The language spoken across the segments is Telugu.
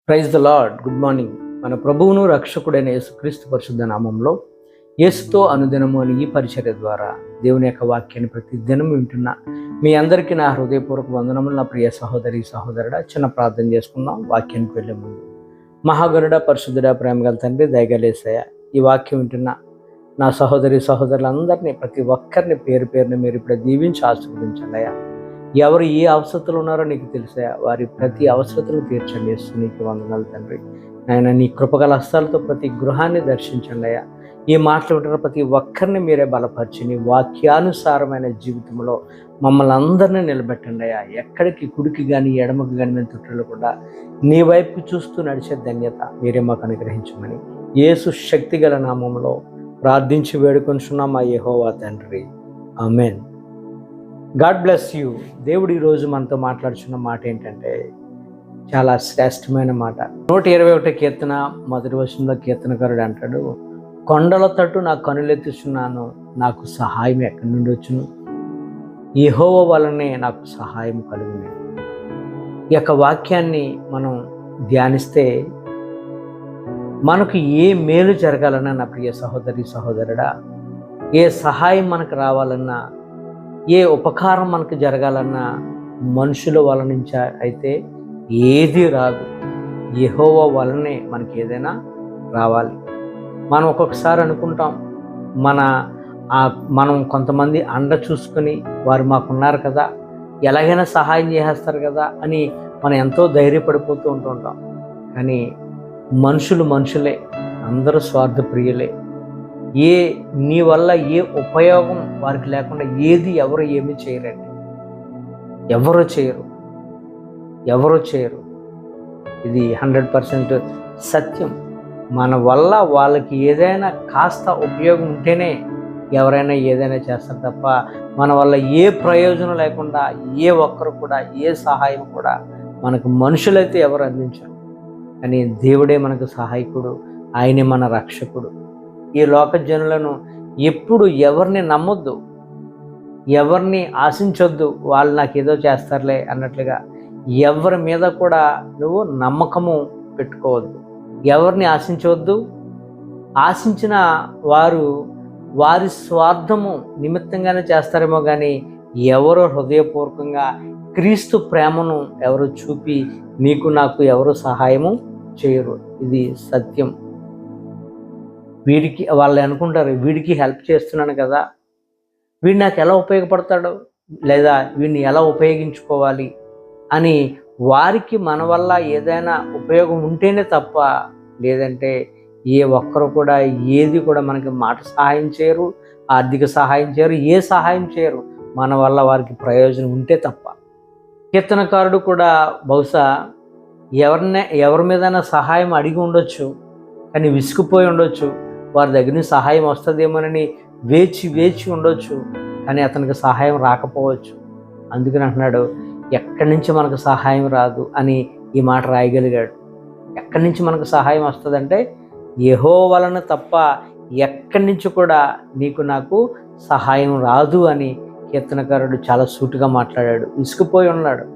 Praise the lord. Good morning. మన ప్రభువును రక్షకుడైన యేసుక్రీస్తు పరిశుద్ధ నామంలో యేసుతో అనుదినము అని ఈ పరిచర్య ద్వారా దేవుని యొక్క వాక్యాన్ని ప్రతి దినం వింటున్న మీ అందరికీ నా హృదయపూర్వక వందనములు. నా ప్రియ సహోదరి సహోదరుడా, చిన్న ప్రార్థన చేసుకుందాం వాక్యానికి వెళ్ళే ముందు. మహాగరుడ పరిశుద్ధుడా, ప్రేమగల తండ్రి, దయగలేసయ్య, ఈ వాక్యం వింటున్న నా సహోదరి సహోదరులందరినీ ప్రతి ఒక్కరిని పేరు పేరుని మీరు ఇప్పుడు దీవించి ఆశీర్వదించండి అయ్యా. ఎవరు ఏ అవసరతలు ఉన్నారో నీకు తెలుసా, వారి ప్రతి అవసరతను తీర్చండి. నీకు వందనాలు తండ్రి. ఆయన నీ కృపగల హస్తాలతో ప్రతి గృహాన్ని దర్శించండి అయ్యా. ఈ మాటలు వింటున్న ప్రతి ఒక్కరిని మీరే బలపరిచి నీ వాక్యానుసారమైన జీవితంలో మమ్మల్ని అందరినీ నిలబెట్టండి అయ్యా. ఎక్కడికి కుడికి కానీ ఎడమకి కానీ మేము తుట్టకుండా నీ వైపు చూస్తూ నడిచే ధన్యత మీరే మాకు అనుగ్రహించమని యేసు శక్తిగల నామంలో ప్రార్థించి వేడుకొంచున్నాం మా యెహోవా తండ్రి. ఆమేన్. God bless you. దేవుడు ఈరోజు మనతో మాట్లాడుతున్న మాట ఏంటంటే చాలా శ్రేష్టమైన మాట. 121 కీర్తన మొదటి వచనంలో కీర్తనకారుడు అంటాడు, కొండల తట్టు నా కనులెత్తుచున్నాను, నాకు సహాయం ఎక్కడి నుండి వచ్చును, యెహోవా వలనే నాకు సహాయం కలుగును. ఈ యొక్క వాక్యాన్ని మనం ధ్యానిస్తే మనకు ఏ మేలు జరగాలన్నా, నా ప్రియ సహోదరి సహోదరుడా, ఏ సహాయం మనకు రావాలన్నా, ఏ ఉపకారం మనకు జరగాలన్నా మనుషుల వల్ల నుంచి అయితే ఏది రాదు. యెహోవా వలనే మనకి ఏదైనా రావాలి. మనం ఒక్కొక్కసారి అనుకుంటాం, మనం కొంతమంది అండ చూసుకొని వారు మాకున్నారు కదా, ఎలాగైనా సహాయం చేసేస్తారు కదా అని మనం ఎంతో ధైర్యపడిపోతూ ఉంటుంటాం. కానీ మనుషులే, అందరూ స్వార్థప్రియులే. నీ వల్ల ఏ ఉపయోగం వారికి లేకుండా ఎవరు ఏమీ చేయరండి. ఎవరు చేయరు. ఇది 100% సత్యం. మన వల్ల వాళ్ళకి ఏదైనా కాస్త ఉపయోగం ఉంటేనే ఎవరైనా ఏదైనా చేస్తారు తప్ప మన వల్ల ఏ ప్రయోజనం లేకుండా ఏ ఒక్కరు కూడా ఏ సహాయం కూడా మనకు మనుషులైతే ఎవరు అందించరు. కానీ దేవుడే మనకు సహాయకుడు, ఆయనే మన రక్షకుడు. ఈ లోక జనులను ఎప్పుడు ఎవరిని నమ్మొద్దు, ఎవరిని ఆశించొద్దు. వాళ్ళు నాకు ఏదో చేస్తారులే అన్నట్లుగా ఎవరి మీద కూడా నువ్వు నమ్మకము పెట్టుకోవద్దు. ఎవరిని ఆశించవద్దు. ఆశించిన వారు వారి స్వార్థము నిమిత్తంగానే చేస్తారేమో కానీ ఎవరో హృదయపూర్వకంగా క్రీస్తు ప్రేమను ఎవరు చూపి నీకు నాకు ఎవరు సహాయము చేయరు. ఇది సత్యం. వీడికి వాళ్ళు అనుకుంటారు, వీడికి హెల్ప్ చేస్తున్నాను కదా, వీడు నాకు ఎలా ఉపయోగపడతాడు, లేదా వీడిని ఎలా ఉపయోగించుకోవాలి అని వారికి మన వల్ల ఏదైనా ఉపయోగం ఉంటేనే తప్ప, లేదంటే ఏ ఒక్కరు కూడా ఏది కూడా మనకి మాట సహాయం చేయరు, ఆర్థిక సహాయం చేయరు, ఏ సహాయం చేయరు మన వల్ల వారికి ప్రయోజనం ఉంటే తప్ప. కీర్తనకారుడు కూడా బహుశా ఎవరి మీదైనా సహాయం అడిగి ఉండొచ్చు, కానీ విసుగుపోయి ఉండొచ్చు. వారి దగ్గర నుంచి సహాయం వస్తుందేమోనని వేచి ఉండొచ్చు, కానీ అతనికి సహాయం రాకపోవచ్చు. అందుకని అంటున్నాడు, ఎక్కడి నుంచి మనకు సహాయం రాదు అని ఈ మాట రాయగలిగాడు. ఎక్కడి నుంచి మనకు సహాయం వస్తుందంటే యెహోవా వలన తప్ప ఎక్కడి నుంచి కూడా నీకు నాకు సహాయం రాదు అని కీర్తనకారుడు చాలా సూటిగా మాట్లాడాడు. విసుగుపోయి ఉన్నాడు.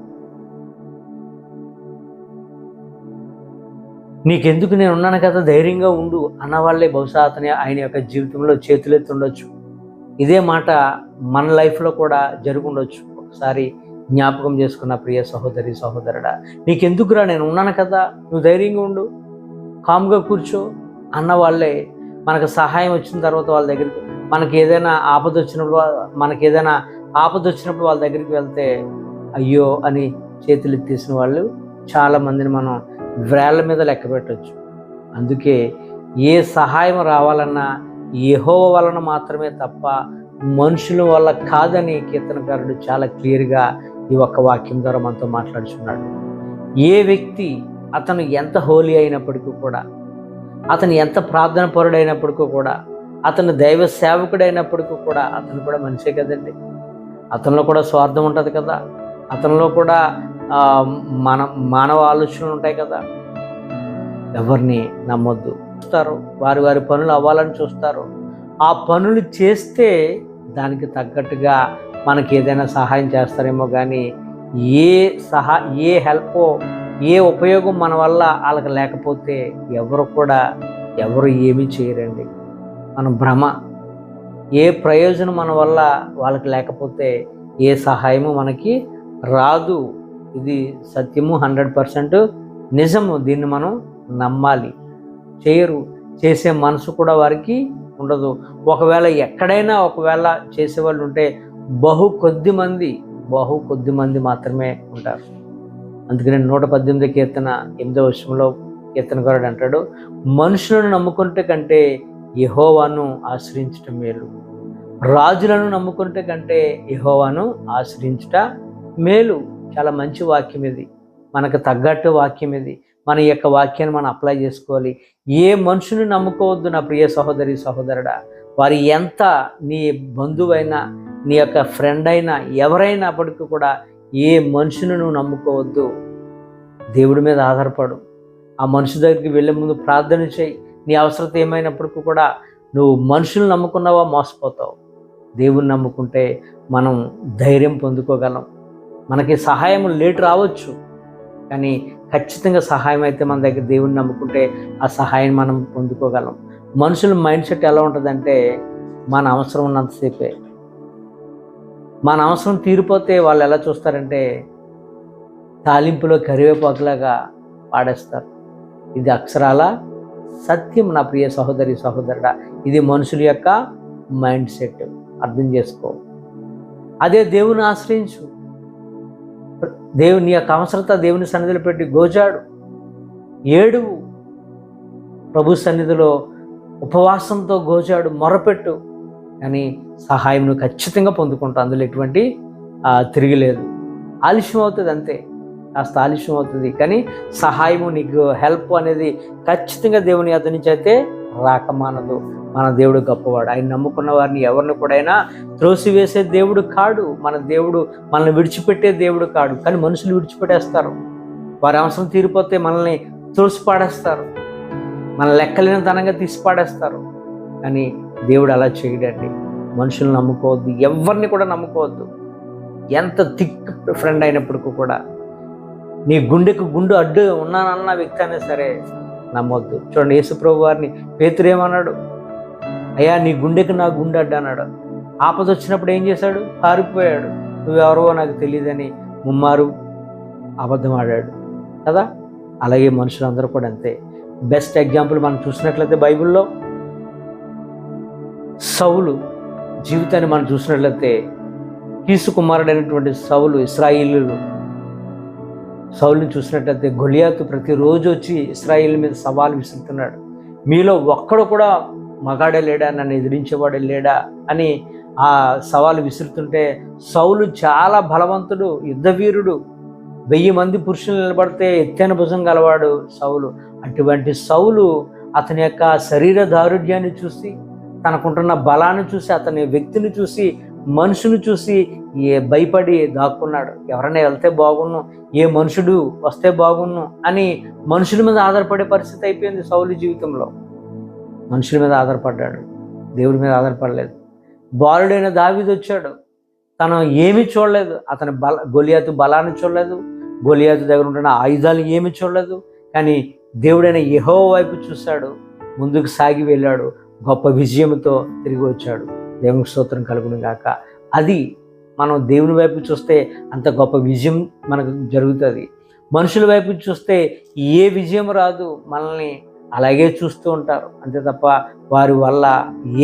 నీకెందుకు, నేను ఉన్నాను కదా, ధైర్యంగా ఉండు అన్నవాళ్ళే బహుశా ఆయన యొక్క జీవితంలో చేతులెత్తి ఉండొచ్చు. ఇదే మాట మన లైఫ్లో కూడా జరుగుండొచ్చు. ఒకసారి జ్ఞాపకం చేసుకున్న ప్రియ సహోదరి సహోదరుడా, నీకెందుకురా, నేను ఉన్నాను కదా, నువ్వు ధైర్యంగా ఉండు, కామ్గా కూర్చో అన్నవాళ్ళే మనకు సహాయం వచ్చిన తర్వాత వాళ్ళ దగ్గరికి, మనకి ఏదైనా ఆపద వచ్చినప్పుడు వాళ్ళ దగ్గరికి వెళ్తే అయ్యో అని చేతులు ఎత్తేసిన వాళ్ళు చాలామందిని మనం వేళ్ళ మీద లెక్క పెట్టవచ్చు. అందుకే ఏ సహాయం రావాలన్నా యెహోవా వలన మాత్రమే తప్ప మనుషుల వల్ల కాదని కీర్తనకారుడు చాలా క్లియర్గా ఈ ఒక్క వాక్యం ద్వారా మనతో మాట్లాడుచున్నాడు. ఏ వ్యక్తి అతను ఎంత హోలీ అయినప్పటికీ కూడా, అతను ఎంత ప్రార్థన పరుడైనప్పటికీ కూడా, అతను దైవ సేవకుడైనప్పటికీ కూడా అతను కూడా మనిషే కదండి. అతనిలో కూడా స్వార్థం ఉంటుంది కదా, అతనిలో కూడా మానవ ఆలోచనలు ఉంటాయి కదా. ఎవరిని నమ్మొద్దు. చూస్తారు, వారి పనులు అవ్వాలని చూస్తారు. ఆ పనులు చేస్తే దానికి తగ్గట్టుగా మనకి ఏదైనా సహాయం చేస్తారేమో కానీ ఏ హెల్ప్ ఏ ఉపయోగం మన వల్ల వాళ్ళకి లేకపోతే ఎవరు ఏమీ చేయరండి. మన భ్రమ. ఏ ప్రయోజనం మన వల్ల వాళ్ళకి లేకపోతే ఏ సహాయము మనకి రాదు. ఇది సత్యము, 100% నిజము. దీన్ని మనం నమ్మాలి. చేయరు, చేసే మనసు కూడా వారికి ఉండదు. ఒకవేళ ఎక్కడైనా చేసేవాళ్ళు ఉంటే బహు కొద్ది మంది మాత్రమే ఉంటారు. అందుకని 118 కీర్తన 8వ వచనంలో కీర్తనకారుడు అంటాడు, మనుషులను నమ్ముకుంటే కంటే యెహోవాను ఆశ్రయించుట మేలు, రాజులను నమ్ముకుంటే కంటే యెహోవాను ఆశ్రయించుట మేలు. చాలా మంచి వాక్యం ఇది, మనకు తగ్గట్టు వాక్యం ఇది. మన యొక్క వాక్యాన్ని మనం అప్లై చేసుకోవాలి. ఏ మనుషుని నమ్ముకోవద్దు నా ప్రియ సహోదరి సహోదరుడా. వారి ఎంత నీ బంధువైనా, నీ యొక్క ఫ్రెండ్ అయినా, ఎవరైనప్పటికీ కూడా ఏ మనుషుని నువ్వు నమ్ముకోవద్దు. దేవుడి మీద ఆధారపడు. ఆ మనిషి దగ్గరికి వెళ్ళే ముందు ప్రార్థన చేయి. నీ అవసరత ఏమైనప్పటికీ కూడా నువ్వు మనుషులు నమ్ముకున్నావా మోసపోతావు. దేవుని నమ్ముకుంటే మనం ధైర్యం పొందుకోగలం. మనకి సహాయం లేట్ రావచ్చు, కానీ ఖచ్చితంగా సహాయం అయితే మన దగ్గర దేవుని నమ్ముకుంటే ఆ సహాయం మనం పొందుకోగలం. మనుషుల మైండ్ సెట్ ఎలా ఉంటుందంటే, మన అవసరం ఉన్నంతసేపే. మన అవసరం తీరిపోతే వాళ్ళు ఎలా చూస్తారంటే తాలింపులో కరివేపాకులాగా పాడేస్తారు. ఇది అక్షరాల సత్యం నా ప్రియ సహోదరి సహోదరుడా. ఇది మనుషుల యొక్క మైండ్ సెట్. అర్థం చేసుకో. అదే దేవుని ఆశ్రయించు. దేవుని యొక్క అవసరత దేవుని సన్నిధిలో పెట్టి గోజాడు, ఏడువు. ప్రభు సన్నిధిలో ఉపవాసంతో గోజాడు, మొరపెట్టు. కానీ సహాయం నువ్వు ఖచ్చితంగా పొందుకుంటావు. అందులో ఎటువంటి తిరిగిలేదు. ఆలస్యం అవుతుంది అంతే, కాస్త ఆలస్యం అవుతుంది, కానీ సహాయము నీకు హెల్ప్ అనేది ఖచ్చితంగా దేవుని యొద్ద నుంచి అయితే రాకమానదు. మన దేవుడు గొప్పవాడు. ఆయన నమ్ముకున్న వారిని ఎవరిని కూడా త్రోసివేసే దేవుడు కాడు. మన దేవుడు మనల్ని విడిచిపెట్టే దేవుడు కాడు. కానీ మనుషులు విడిచిపెట్టేస్తారు. వారి అవసరం తీరిపోతే మనల్ని త్రోసిపాడేస్తారు, మన లెక్కలేని ధనంగా తీసిపాడేస్తారు. కానీ దేవుడు అలా చేయడండి. మనుషులు నమ్ముకోవద్దు, ఎవరిని కూడా నమ్ముకోవద్దు. ఎంత థిక్ ఫ్రెండ్ అయినప్పటికీ కూడా, నీ గుండెకు గుండు అడ్డు ఉన్నానన్న వ్యక్తి అయినా సరే నమ్మొద్దు. చూడండి, యేసుప్రభు వారిని పేతురు ఏమన్నాడు? అయ్యా, నీ గుండెకు నా గుండె అడ్డు అన్నాడు. ఆపద వచ్చినప్పుడు ఏం చేశాడు? పారిపోయాడు. నువ్వెవరో నాకు తెలియదని ముమ్మారు అబద్ధం ఆడాడు కదా. అలాగే మనుషులందరూ కూడా అంతే. బెస్ట్ ఎగ్జాంపుల్ మనం చూసినట్లయితే బైబిల్లో సౌలు జీవితాన్ని మనం చూసినట్లయితే, కీసు కుమారుడైనటువంటి సౌలు, ఇశ్రాయేలీయులు సౌలుని చూసినట్లయితే గొలియాతు ప్రతిరోజు వచ్చి ఇశ్రాయేలు మీద సవాలు విసురుతున్నాడు. మీలో ఒక్కడు కూడా మగాడే లేడా, నన్ను ఎదిరించేవాడే లేడా అని ఆ సవాలు విసురుతుంటే, సౌలు చాలా బలవంతుడు, యుద్ధవీరుడు, 1000 మంది పురుషులు నిలబడితే ఎత్తైన భుజం గలవాడు సౌలు. అటువంటి సౌలు అతని యొక్క శరీర దారుఢ్యాన్ని చూసి, తనకుంటున్న బలాన్ని చూసి, అతని వ్యక్తిని చూసి, మనుషుని చూసి భయపడి దాక్కున్నాడు. ఎవరైనా వెళ్తే బాగున్ను, ఏ మనుషుడు వస్తే బాగున్ను అని మనుషుల మీద ఆధారపడే పరిస్థితి అయిపోయింది సౌలు జీవితంలో. మనుషుల మీద ఆధారపడ్డాడు, దేవుడి మీద ఆధారపడలేదు. బాలుడైన దావీదు వచ్చాడు, తను ఏమీ చూడలేదు. అతని గొలియాతు బలాన్ని చూడలేదు, గొలియాతు దగ్గర ఉంటున్న ఆయుధాలు ఏమీ చూడలేదు. కానీ దేవుడైన యెహోవా వైపు చూశాడు, ముందుకు సాగి వెళ్ళాడు, గొప్ప విజయంతో తిరిగి వచ్చాడు. దేవునికి స్తోత్రం కలుగును గాక. అది మనం దేవుని వైపు చూస్తే అంత గొప్ప విజయం మనకు జరుగుతుంది. మనుషుల వైపు చూస్తే ఏ విజయం రాదు, మనల్ని అలాగే చూస్తూ ఉంటారు అంతే తప్ప వారి వల్ల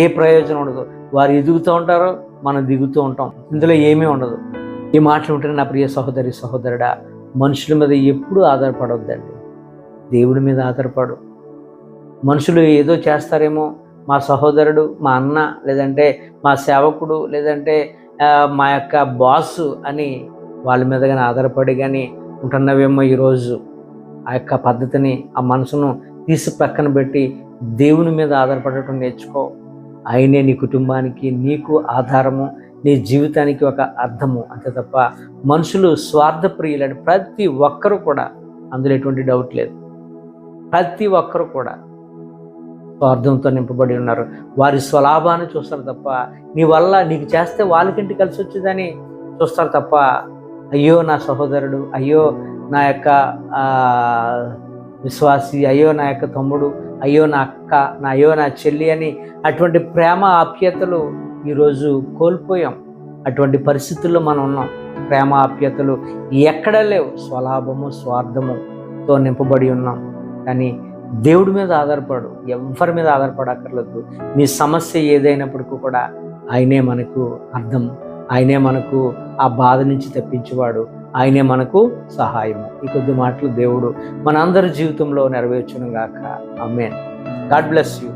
ఏ ప్రయోజనం ఉండదు. వారు ఎదుగుతూ ఉంటారు, మనం దిగుతూ ఉంటాం, ఇందులో ఏమీ ఉండదు. ఈ మాటలు ఉంటే నా ప్రియ సహోదరి సహోదరుడా, మనుషుల మీద ఎప్పుడూ ఆధారపడవద్దండి, దేవుడి మీద ఆధారపడు. మనుషులు ఏదో చేస్తారేమో, మా సహోదరుడు, మా అన్న, లేదంటే మా సేవకుడు, లేదంటే మా యొక్క బాసు అని వాళ్ళ మీద కానీ ఆధారపడి కానీ ఉంటున్నావేమో. ఈరోజు ఆ యొక్క పద్ధతిని, ఆ మనసును తీసి పక్కన పెట్టి దేవుని మీద ఆధారపడటం నేర్చుకో. ఆయనే నీ కుటుంబానికి, నీకు ఆధారము, నీ జీవితానికి ఒక అర్థము అంతే తప్ప మనుషులు స్వార్థప్రియులని ప్రతి ఒక్కరూ కూడా, అందులో ఎటువంటి డౌట్ లేదు, ప్రతి ఒక్కరూ కూడా స్వార్థంతో నింపబడి ఉన్నారు. వారి స్వలాభాన్ని చూస్తారు తప్ప నీ వల్ల నీకు చేస్తే వాళ్ళకింటి కలిసి వచ్చేదని చూస్తారు తప్ప, అయ్యో నా సహోదరుడు, అయ్యో నా యొక్క విశ్వాసి, అయ్యో నా యొక్క తమ్ముడు, అయ్యో నా అక్క, అయ్యో నా చెల్లి అని అటువంటి ప్రేమ ఆప్యాయతలు ఈరోజు కోల్పోయాం. అటువంటి పరిస్థితుల్లో మనం ఉన్నాం. ప్రేమ ఆప్యాయతలు ఎక్కడా లేవు. స్వలాభము స్వార్థముతో నింపబడి ఉన్నాం. కానీ దేవుడి మీద ఆధారపడు, ఎవరి మీద ఆధారపడక్కర్లేదు. నీ సమస్య ఏదైనప్పటికీ కూడా ఆయనే మనకు అర్థం, ఆయనే మనకు ఆ బాధ నుంచి తప్పించేవాడు, ఆయనే మనకు సహాయము. ఈ కొద్ది మాటలు దేవుడు మనందరి జీవితంలో నెరవేర్చును గాక. ఆమేన్. God bless you.